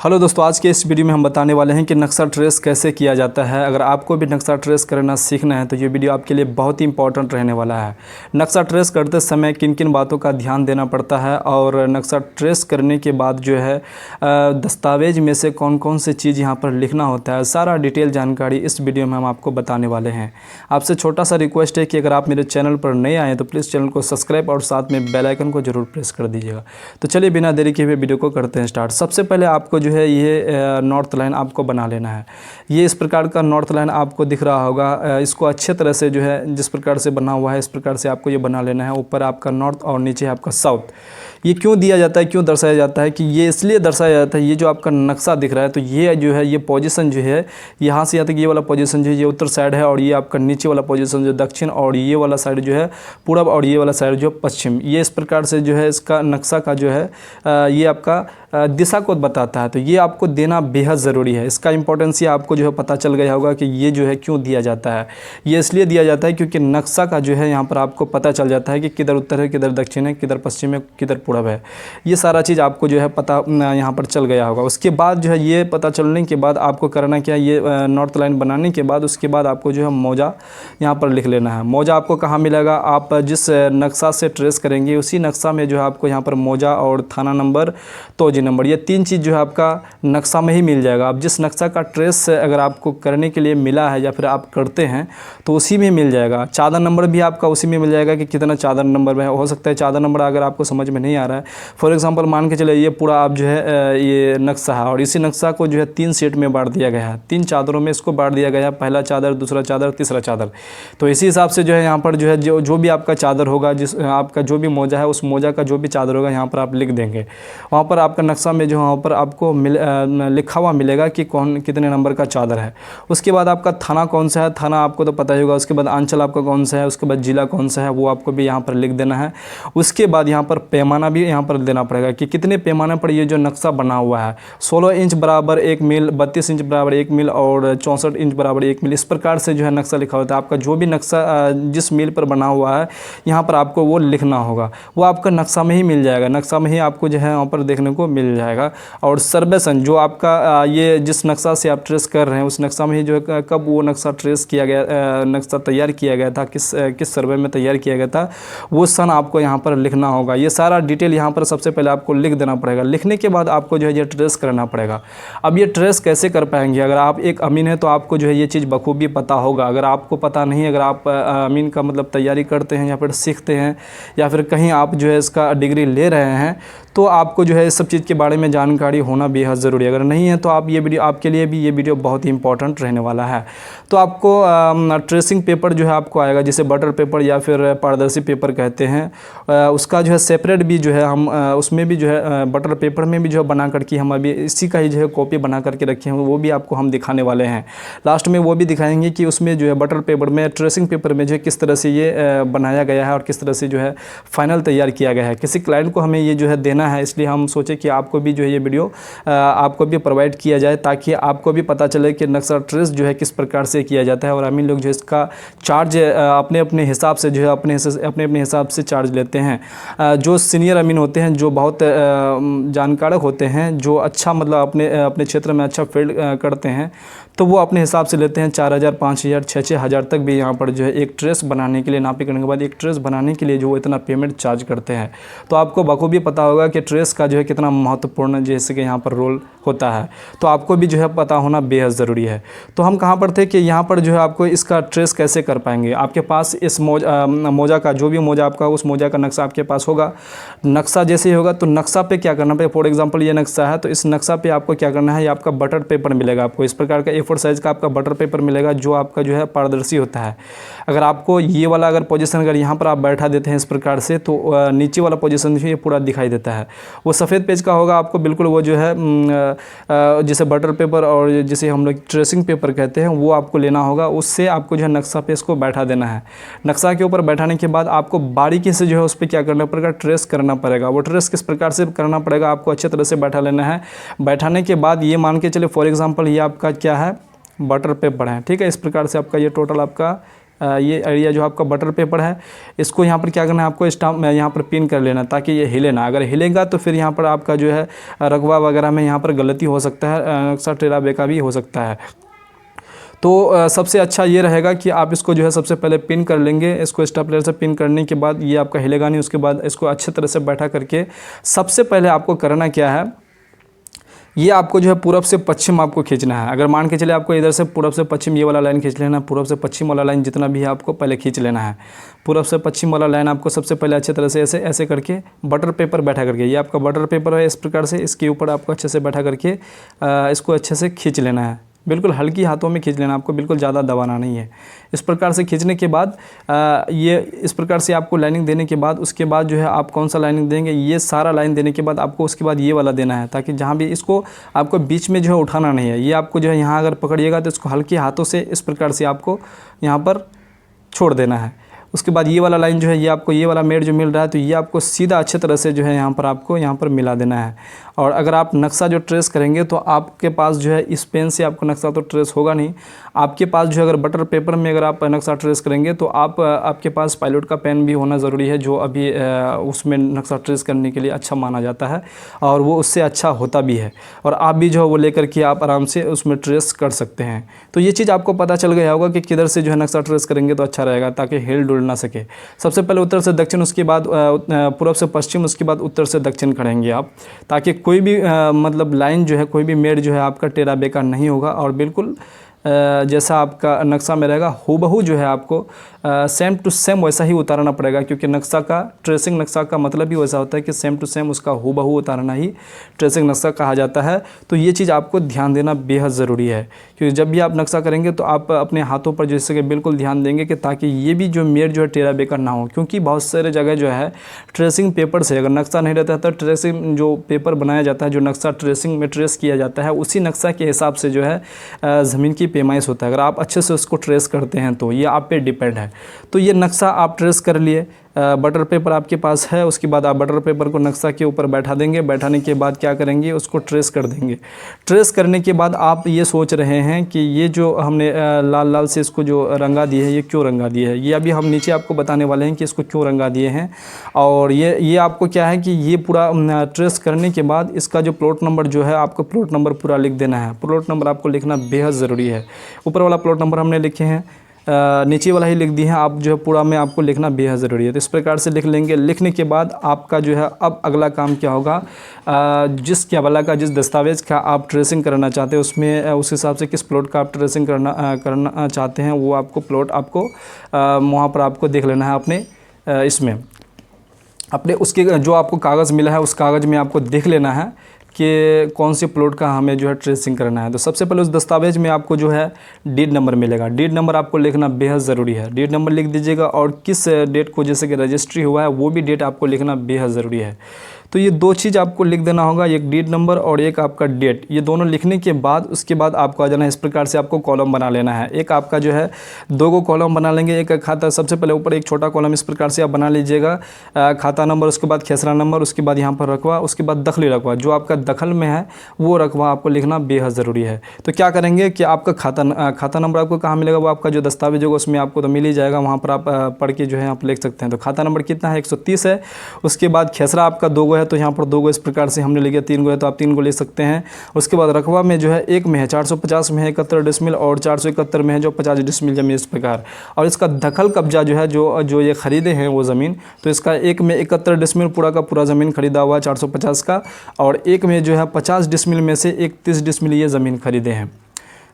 Hello दोस्तों, आज के इस वीडियो में हम बताने वाले हैं कि नक्शा ट्रेस कैसे किया जाता है। अगर आपको भी नक्शा ट्रेस करना सीखना है तो ये वीडियो आपके लिए बहुत ही इंपॉर्टेंट रहने वाला है। नक्शा ट्रेस करते समय किन किन बातों का ध्यान देना पड़ता है और नक्शा ट्रेस करने के बाद जो है दस्तावेज में से कौन कौन सी चीज़ यहाँ पर लिखना होता है, सारा डिटेल जानकारी इस वीडियो में हम आपको बताने वाले हैं। आपसे छोटा सा रिक्वेस्ट है कि अगर आप मेरे चैनल पर नए आए तो प्लीज़ चैनल को सब्सक्राइब और साथ में बेल आइकन को जरूर प्रेस कर दीजिएगा। तो चलिए बिना देरी किए हुए वीडियो को करते हैं स्टार्ट। सबसे पहले आपको जो है ये नॉर्थ लाइन आपको बना लेना है। ये इस प्रकार का नॉर्थ लाइन आपको दिख रहा होगा। इसको अच्छे तरह से जो है जिस प्रकार से बना हुआ है इस प्रकार से आपको ये बना लेना है। ऊपर आपका नॉर्थ और नीचे आपका साउथ। ये क्यों दिया जाता है, क्यों दर्शाया जाता है कि ये इसलिए दर्शाया जाता है, ये जो आपका नक्शा दिख रहा है तो ये जो है ये पोजीशन जो है यहाँ से यहाँ तक ये वाला पोजीशन जो है ये उत्तर साइड है और ये आपका नीचे वाला पोजीशन जो दक्षिण और ये वाला साइड जो है पूरब और ये वाला साइड जो पश्चिम। ये इस प्रकार से जो है इसका नक्शा का जो है ये आपका दिशा को बताता है। तो ये आपको देना बेहद ज़रूरी है। इसका इंपॉर्टेंस ये आपको जो है पता चल गया होगा कि ये जो है क्यों दिया जाता है। ये इसलिए दिया जाता है क्योंकि नक्शा का जो है यहाँ पर आपको पता चल जाता है कि किधर उत्तर है, किधर दक्षिण है, किधर पश्चिम है, किधर पूरब है। ये सारा चीज़ आपको जो है पता यहाँ पर चल गया होगा। उसके बाद जो है ये पता चलने के बाद आपको करना क्या है, ये नॉर्थ लाइन बनाने के बाद उसके बाद आपको जो है मौजा यहाँ पर लिख लेना है। मौजा आपको कहाँ मिलेगा, आप जिस नक्शा से ट्रेस करेंगे उसी नक्शा में जो है आपको यहाँ पर मौजा और थाना नंबर, तोजी नंबर, ये तीन चीज़ जो है आपका नक्शा में ही मिल जाएगा। आप जिस नक्शा का ट्रेस अगर आपको करने के लिए मिला है या फिर आप करते हैं तो उसी में मिल जाएगा। चादर नंबर भी आपका उसी में मिल जाएगा कि कितना चादर नंबर में है। हो सकता है चादर नंबर अगर आपको समझ में नहीं आ रहा है, फॉर एग्जांपल मान के चले ये पूरा आप जो है ये नक्शा है और इसी नक्शा को जो है 3 सेट में बांट दिया गया है, 3 चादरों में इसको बांट दिया गया है, पहला चादर, दूसरा चादर, तीसरा चादर। तो इसी हिसाब से जो है यहाँ पर जो है जो भी आपका चादर होगा, जिस आपका जो भी मौजा है उस मौजा का जो भी चादर होगा यहाँ पर आप लिख देंगे। वहाँ पर आपका नक्शा में जो वहाँ पर आपको लिखा हुआ मिलेगा कि कौन कितने नंबर का चादर है। उसके बाद आपका थाना कौन सा है, थाना आपको तो पता ही होगा। उसके बाद अंचल आपका कौन सा है, उसके बाद जिला कौन सा है वो आपको भी यहाँ पर लिख देना है। उसके बाद यहाँ पर पैमाना भी यहाँ पर देना पड़ेगा कि कितने पैमाने पर ये जो नक्शा बना हुआ है। 16 इंच बराबर 1 मील, 32 इंच बराबर 1 मील और 64 इंच बराबर 1 मील, इस प्रकार से जो है नक्शा लिखा होता है। आपका जो भी नक्शा जिस मील पर बना हुआ है यहाँ पर आपको वो लिखना होगा। वो आपका नक्शा में ही मिल जाएगा, नक्शा में ही आपको जो है यहाँ पर देखने को मिल जाएगा। और सर्वेसन जो आपका ये जिस नक्शा से आप ट्रेस कर रहे हैं उस नक्शा में ही जो है कब वो नक्शा ट्रेस किया गया, नक्शा तैयार किया गया था, किस सर्वे में तैयार किया गया था, वो सन आपको यहाँ पर लिखना होगा। ये सारा डिटेल यहाँ पर सबसे पहले आपको लिख देना पड़ेगा। लिखने के बाद आपको जो है ये ट्रेस करना पड़ेगा। अब ये ट्रेस कैसे कर पाएंगे, अगर आप एक अमीन है तो आपको जो है ये चीज़ बखूबी पता होगा। अगर आपको पता नहीं, अगर आप अमीन का मतलब तैयारी करते हैं या फिर सीखते हैं या फिर कहीं आप जो है इसका डिग्री ले रहे हैं तो आपको जो है इस सब चीज़ के बारे में जानकारी होना बेहद ज़रूरी है। अगर नहीं है तो आप ये वीडियो आपके लिए भी ये वीडियो बहुत ही इंपॉर्टेंट रहने वाला है। तो आपको ट्रेसिंग पेपर जो है आपको आएगा, जिसे बटर पेपर या फिर पारदर्शी पेपर कहते हैं। उसका जो है सेपरेट भी जो है हम उसमें भी जो है बटर पेपर में भी जो है बना करके हम अभी इसी का ही जो है कॉपी बना करके रखे हैं, वो भी आपको हम दिखाने वाले हैं। लास्ट में वो भी दिखाएंगे कि उसमें जो है बटर पेपर में, ट्रेसिंग पेपर में जो है किस तरह से ये बनाया गया है और किस तरह से जो है फाइनल तैयार किया गया है। किसी क्लाइंट को हमें ये जो है देना है, इसलिए हम सोचे कि आपको भी जो है ये वीडियो आपको भी प्रोवाइड किया जाए ताकि आपको भी पता चले कि नक्शा ट्रेस जो है किस प्रकार से किया जाता है। और अमीन लोग जो इसका चार्ज अपने अपने हिसाब से जो है अपने अपने हिसाब से चार्ज लेते हैं। जो सीनियर अमीन होते हैं, जो बहुत जानकार होते हैं, जो अच्छा मतलब अपने क्षेत्र में अच्छा फील्ड करते हैं, तो वो अपने हिसाब से लेते हैं। 4000, 5000, 6000 तक भी यहाँ पर जो है एक ट्रेस बनाने के लिए, नापी करने के बाद एक ट्रेस बनाने के लिए जो इतना पेमेंट चार्ज करते हैं। तो आपको बखूबी पता होगा कि ट्रेस का जो है कितना महत्वपूर्ण जैसे कि यहाँ पर रोल होता है। तो आपको भी जो है पता होना बेहद ज़रूरी है। तो हम कहाँ पर थे कि यहाँ पर जो है आपको इसका ट्रेस कैसे कर पाएंगे। आपके पास इस मौजा का जो भी मौजा आपका, उस मौजा का नक्शा आपके पास होगा। नक्शा जैसे ही होगा तो नक्शा पे क्या करना पड़ेगा। फॉर एग्जांपल ये नक्शा है तो इस नक्शा पे आपको क्या करना है, ये आपका बटर पेपर मिलेगा। आपको इस प्रकार का A4 साइज़ का आपका बटर पेपर मिलेगा जो आपका जो है पारदर्शी होता है। अगर आपको ये वाला अगर पोजीशन अगर यहाँ पर आप बैठा देते हैं इस प्रकार से तो नीचे वाला पोजीशन जो है पूरा दिखाई देता है। वो सफ़ेद पेज का होगा आपको बिल्कुल, वो जो है जिसे बटर पेपर और जिसे हम लोग ट्रेसिंग पेपर कहते हैं वो आपको लेना होगा। उससे आपको जो है नक्शा पे इसको बैठा देना है। नक्शा के ऊपर बैठाने के बाद आपको बारीकी से जो है उस पर क्या करना पड़ेगा, ट्रेस करना पड़ेगा। वो ट्रेस किस प्रकार से करना पड़ेगा, आपको अच्छे तरह से बैठा लेना है। बैठाने के बाद ये मान के चले फॉर एग्जांपल ये आपका क्या है, बटर पेपर है, ठीक है। इस प्रकार से आपका ये टोटल आपका ये एरिया जो आपका बटर पेपर है, इसको यहाँ पर क्या करना है, आपको स्टाम्प यहाँ पर पिन कर लेना ताकि ये हिले ना। अगर हिलेगा तो फिर यहाँ पर आपका जो है रकबा वगैरह में यहाँ पर गलती हो सकता है, नक्शा टेढ़ा बेका भी हो सकता है। तो सबसे अच्छा ये रहेगा कि आप इसको जो है सबसे पहले पिन कर लेंगे। इसको स्टेपलर से पिन करने के बाद ये आपका हिलेगा नहीं। उसके बाद इसको अच्छे तरह से बैठा करके सबसे पहले आपको करना क्या है, ये आपको जो है पूरब से पश्चिम आपको खींचना है। अगर मान के चले आपको इधर से पूरब से पश्चिम ये वाला लाइन खींच लेना है, पूरब से पश्चिम वाला लाइन जितना भी है आपको पहले खींच लेना है। पूरब से पश्चिम वाला लाइन आपको सबसे पहले अच्छे तरह से ऐसे ऐसे करके बटर पेपर बैठा करके, ये आपका बटर पेपर है, इस प्रकार से इसके ऊपर आपको अच्छे से बैठा करके इसको अच्छे से खींच लेना है। बिल्कुल हल्की हाथों में खींच लेना, आपको बिल्कुल ज़्यादा दबाना नहीं है। इस प्रकार से खींचने के बाद ये इस प्रकार से आपको लाइनिंग देने के बाद उसके बाद जो है आप कौन सा लाइनिंग देंगे, ये सारा लाइन देने के बाद आपको उसके बाद ये वाला देना है, ताकि जहाँ भी इसको आपको बीच में जो है उठाना नहीं है। ये आपको जो है यहाँ अगर पकड़िएगा तो इसको हल्के हाथों से इस प्रकार से आपको यहाँ पर छोड़ देना है। उसके बाद ये वाला लाइन जो है, ये आपको ये वाला मेड जो मिल रहा है तो ये आपको सीधा अच्छे तरह से जो है यहाँ पर आपको यहाँ पर मिला देना है। और अगर आप नक्शा जो ट्रेस करेंगे तो आपके पास जो है इस पेन से आपको नक्शा तो ट्रेस होगा नहीं। आपके पास जो है अगर बटर पेपर में अगर आप नक्शा ट्रेस करेंगे तो आपके पास पायलट का पेन भी होना ज़रूरी है, जो अभी उसमें नक्शा ट्रेस करने के लिए अच्छा माना जाता है और वो उससे अच्छा होता भी है। और आप भी जो है वो लेकर के आप आराम से उसमें ट्रेस कर सकते हैं। तो ये चीज़ आपको पता चल गया होगा कि किधर से जो है नक्शा ट्रेस करेंगे तो अच्छा रहेगा, ताकि हिल डुल ना सके। सबसे पहले उत्तर से दक्षिण, उसके बाद पूर्व से पश्चिम, उसके बाद उत्तर से दक्षिण करेंगे आप, ताकि कोई भी मतलब लाइन जो है, कोई भी मेड जो है आपका टेढ़ा बेका नहीं होगा और बिल्कुल जैसा आपका नक्शा में रहेगा हूबहू जो है आपको सेम टू सेम वैसा ही उतारना पड़ेगा, क्योंकि नक्शा का ट्रेसिंग नक्शा का मतलब ही वैसा होता है कि सेम टू सेम उसका हूबहू उतारना ही ट्रेसिंग नक्शा कहा जाता है। तो ये चीज़ आपको ध्यान देना बेहद ज़रूरी है, क्योंकि जब भी आप नक्शा करेंगे तो आप अपने हाथों पर जैसे कि बिल्कुल ध्यान देंगे कि ताकि ये भी जो मेड जो है टेढ़ा बेका ना हो। क्योंकि बहुत सारे जगह जो है ट्रेसिंग पेपर से अगर नक्शा नहीं रहता है तो ट्रेसिंग जो पेपर बनाया जाता है, जो नक्शा ट्रेसिंग में ट्रेस किया जाता है, उसी नक्शा के हिसाब से जो है ज़मीन की पैमाइश होता है। अगर आप अच्छे से उसको ट्रेस करते हैं तो ये आप पे डिपेंड है। तो ये नक्शा आप ट्रेस कर लिए, बटर पेपर आपके पास है, उसके बाद आप बटर पेपर को नक्शा के ऊपर बैठा देंगे। बैठाने के बाद क्या करेंगे, उसको ट्रेस कर देंगे। ट्रेस करने के बाद आप ये सोच रहे हैं कि ये जो हमने लाल लाल से इसको जो रंगा दिए है, ये क्यों रंगा दिए है। ये अभी हम नीचे आपको बताने वाले हैं कि इसको क्यों रंगा दिए हैं। और ये आपको क्या है कि ये पूरा ट्रेस करने के बाद इसका जो प्लॉट नंबर जो है, आपको प्लॉट नंबर पूरा लिख देना है। प्लॉट नंबर आपको लिखना बेहद ज़रूरी है। ऊपर वाला प्लॉट नंबर हमने लिखे हैं, नीचे वाला ही लिख दी है, आप जो है पूरा में आपको लिखना बेहद ज़रूरी है। तो इस प्रकार से लिख लेंगे। लिखने के बाद आपका जो है अब अगला काम क्या होगा, जिस केबला का, जिस दस्तावेज़ का आप ट्रेसिंग करना चाहते हैं उसमें उस हिसाब से किस प्लॉट का आप ट्रेसिंग करना चाहते हैं, वो आपको प्लॉट आपको वहाँ पर आपको देख लेना है अपने इसमें अपने उसके जो आपको कागज़ मिला है उस कागज़ में आपको देख लेना है कि कौन से प्लॉट का हमें जो है ट्रेसिंग करना है। तो सबसे पहले उस दस्तावेज में आपको जो है डीड नंबर मिलेगा। डीड नंबर आपको लिखना बेहद ज़रूरी है। डीड नंबर लिख दीजिएगा और किस डेट को जैसे कि रजिस्ट्री हुआ है वो भी डेट आपको लिखना बेहद ज़रूरी है। तो ये दो चीज़ आपको लिख देना होगा, एक डीड नंबर और एक आपका डेट। ये दोनों लिखने के बाद उसके बाद आपको आ जाना है, इस प्रकार से आपको कॉलम बना लेना है। एक आपका जो है दो को कॉलम बना लेंगे। एक खाता, सबसे पहले ऊपर एक छोटा कॉलम इस प्रकार से आप बना लीजिएगा, खाता नंबर, उसके बाद खेसरा नंबर, उसके बाद यहाँ पर रकबा, उसके बाद दखली रकबा। जो आपका दखल में है वो रकबा आपको लिखना बेहद ज़रूरी है। तो क्या करेंगे कि आपका खाता नंबर आपको कहाँ मिलेगा, वो आपका जो दस्तावेज होगा उसमें आपको तो मिल ही जाएगा, वहाँ पर आप पढ़ के जो है आप लिख सकते हैं। तो खाता नंबर कितना है, 130 है। उसके बाद खेसरा आपका 2 गो है तो यहाँ पर 2 गो इस प्रकार से हमने लिखा, 3 गो है तो आप 3 गो लिख सकते हैं। उसके बाद रकबा में जो है एक में है 450 में है 71 डिसमिल और 471 में है जो 50 डिसमिल ज़मीन इस प्रकार। और इसका दखल कब्जा जो है जो ये ख़रीदे हैं वो ज़मीन, तो इसका एक में 71 डिसमिल पूरा का पूरा ज़मीन खरीदा हुआ है 450 का, और एक में जो है 50 डिसमिल में से 31 डिसमिल ये ज़मीन खरीदे हैं।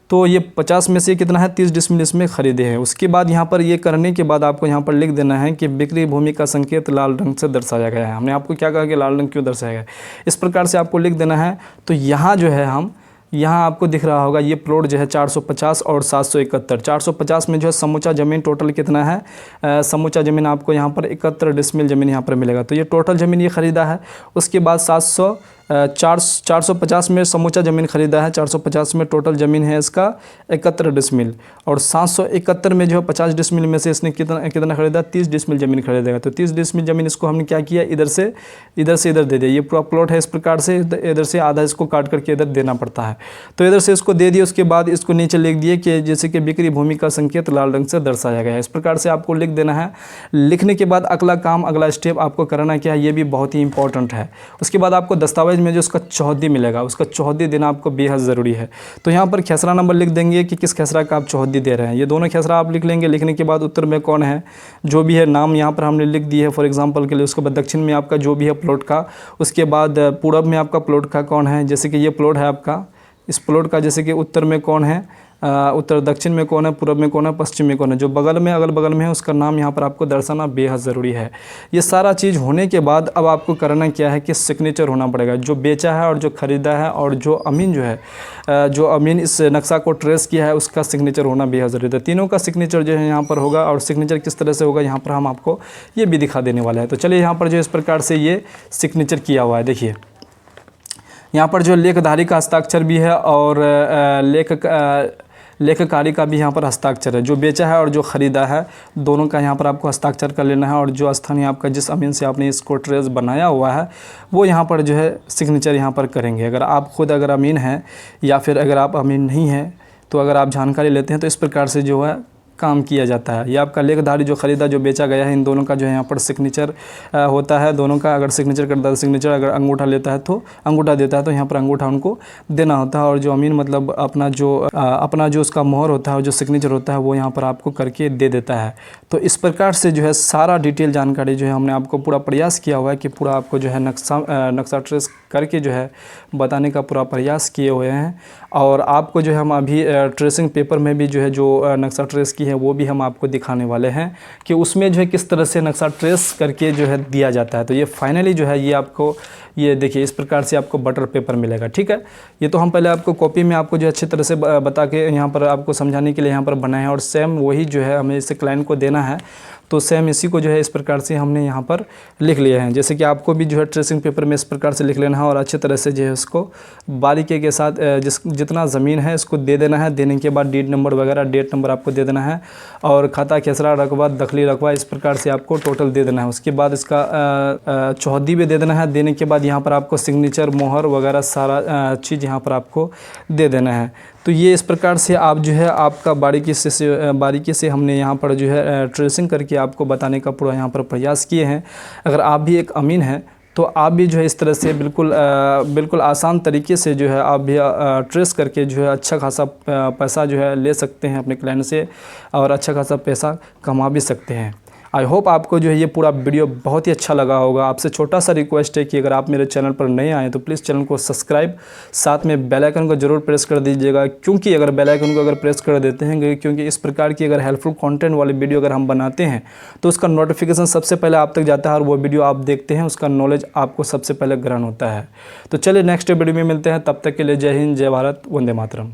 तो ये 50 में से कितना है, 30 डिसमिल इसमें ख़रीदे हैं। उसके बाद यहाँ पर ये करने के बाद आपको यहाँ पर लिख देना है कि बिक्री भूमि का संकेत लाल रंग से दर्शाया गया है। हमने आपको क्या कहा कि लाल रंग क्यों दर्शाया गया है, इस प्रकार से आपको लिख देना है। तो यहाँ जो है यहाँ आपको दिख रहा होगा ये प्लॉट जो है 450 और 771। 450 में जो है समूचा ज़मीन टोटल कितना है, समूचा ज़मीन आपको यहाँ पर 71 डिसमिल ज़मीन यहाँ पर मिलेगा। तो ये टोटल ज़मीन ये ख़रीदा है। उसके बाद 450 में समूचा ज़मीन खरीदा है, 450 में टोटल ज़मीन है इसका 71 डिसमिल, और 771 में जो है 50 डिसमिल में से इसने कितना खरीदा, 30 डिसमिल ज़मीन खरीदेगा। तो 30 डिसमिल ज़मीन इसको हमने क्या किया, इधर से इधर दे दिया। ये पूरा प्लॉट है, इस प्रकार से इधर से आधा इसको काट करके इधर देना पड़ता है। तो इधर से इसको दे दिया, उसके बाद इसको नीचे लिख दिए कि जैसे कि बिक्री भूमि का संकेत लाल रंग से दर्शाया गया है। इस प्रकार से आपको लिख देना है। लिखने के बाद अगला स्टेप आपको करना क्या है, ये भी बहुत ही इंपॉर्टेंट है। उसके बाद आपको दस्तावेज में जो उसका चौहद्दी मिलेगा, उसका चौहद्दी देना आपको बेहद ज़रूरी है। तो यहाँ पर खेसरा नंबर लिख देंगे कि किस खेसरा का आप चौहद्दी दे रहे हैं। ये दोनों खेसरा आप लिख लेंगे। लिखने के बाद उत्तर में कौन है, जो भी है नाम यहाँ पर हमने लिख दी है फॉर एग्जांपल के लिए। उसके बाद दक्षिण में आपका जो भी है प्लॉट का, उसके बाद पूरब में आपका प्लॉट का कौन है, जैसे कि ये प्लॉट है आपका, इस प्लॉट का जैसे कि उत्तर में कौन है, उत्तर दक्षिण में कौन है, पूर्व में कौन है, पश्चिम में कौन है, जो बगल में अगल बगल में है उसका नाम यहाँ पर आपको दर्शाना बेहद ज़रूरी है। ये सारा चीज़ होने के बाद अब आपको करना क्या है कि सिग्नेचर होना पड़ेगा। जो बेचा है और जो ख़रीदा है और जो अमीन जो है, जो अमीन इस नक्शा को ट्रेस किया है उसका सिग्नेचर होना बेहद ज़रूरी है। तीनों का सिग्नेचर जो है यहाँ पर होगा, और सिग्नेचर किस तरह से होगा यहाँ पर हम आपको ये भी दिखा देने वाले हैं। तो चलिए यहाँ पर जो इस प्रकार से ये सिग्नेचर किया हुआ है, देखिए यहाँ पर जो लेखधारी का हस्ताक्षर भी है और लेखकारी का भी यहाँ पर हस्ताक्षर है। जो बेचा है और जो ख़रीदा है दोनों का यहाँ पर आपको हस्ताक्षर कर लेना है, और जो स्थानीय आपका जिस अमीन से आपने इसको ट्रेस बनाया हुआ है वो यहाँ पर जो है सिग्नेचर यहाँ पर करेंगे। अगर आप खुद अगर अमीन हैं या फिर अगर आप अमीन नहीं हैं तो अगर आप जानकारी लेते हैं तो इस प्रकार से जो है काम किया जाता है। ये आपका लेखधारी जो ख़रीदा जो बेचा गया है, इन दोनों का जो है यहाँ पर सिग्नेचर होता है। दोनों का अगर सिग्नेचर करता है सिग्नेचर, अगर अंगूठा लेता है तो अंगूठा देता है तो यहाँ पर अंगूठा उनको देना होता है। और जो अमीन मतलब अपना जो उसका मोहर होता है और जो सिग्नेचर होता है वो यहाँ पर आपको करके दे देता है। तो इस प्रकार से जो है सारा डिटेल जानकारी जो है हमने आपको पूरा प्रयास किया हुआ है कि पूरा आपको जो है नक्शा ट्रेस करके जो है बताने का पूरा प्रयास किए हुए हैं। और आपको जो है हम अभी ट्रेसिंग पेपर में भी जो है जो नक्शा ट्रेस की है वो भी हम आपको दिखाने वाले हैं कि उसमें जो है किस तरह से नक्शा ट्रेस करके जो है दिया जाता है। तो ये फाइनली जो है ये आपको ये देखिए इस प्रकार से आपको बटर पेपर मिलेगा, ठीक है। ये तो हम पहले आपको कॉपी में आपको जो अच्छी तरह से बता के यहाँ पर आपको समझाने के लिए यहाँ पर बनाए हैं, और सेम वही जो है हमें इसे क्लाइंट को देना है। तो सेम इसी को जो है इस प्रकार से हमने यहाँ पर लिख लिए हैं। जैसे कि आपको भी जो है ट्रेसिंग पेपर में इस प्रकार से लिख लेना है और अच्छे तरह से जो है उसको बारीकी के साथ जितना ज़मीन है इसको दे देना है। देने के बाद डीड नंबर वगैरह डेट नंबर आपको दे देना है, और खाता खेसरा रकबा दखली रकबा इस प्रकार से आपको टोटल दे देना है। उसके बाद इसका चौहद्दी भी दे देना है। देने के बाद यहाँ पर आपको सिग्नेचर मोहर वगैरह सारा चीज़ यहाँ पर आपको दे देना है। तो ये इस प्रकार से आप जो है आपका बारीकी से हमने यहाँ पर जो है ट्रेसिंग करके आपको बताने का पूरा यहाँ पर प्रयास किए हैं। अगर आप भी एक अमीन हैं तो आप भी जो है इस तरह से बिल्कुल आसान तरीके से जो है आप भी ट्रेस करके जो है अच्छा खासा पैसा जो है ले सकते हैं अपने क्लाइंट से, और अच्छा खासा पैसा कमा भी सकते हैं। आई होप आपको जो है ये पूरा वीडियो बहुत ही अच्छा लगा होगा। आपसे छोटा सा रिक्वेस्ट है कि अगर आप मेरे चैनल पर नए आए तो प्लीज़ चैनल को सब्सक्राइब, साथ में बेल आइकन को ज़रूर प्रेस कर दीजिएगा। क्योंकि अगर बेल आइकन को अगर प्रेस कर देते हैं, क्योंकि इस प्रकार की अगर हेल्पफुल कंटेंट वाली वीडियो अगर हम बनाते हैं तो उसका नोटिफिकेशन सबसे पहले आप तक जाता है, और वो वीडियो आप देखते हैं उसका नॉलेज आपको सबसे पहले ग्रहण होता है। तो चलिए नेक्स्ट वीडियो में मिलते हैं, तब तक के लिए जय हिंद, जय भारत, वंदे मातरम।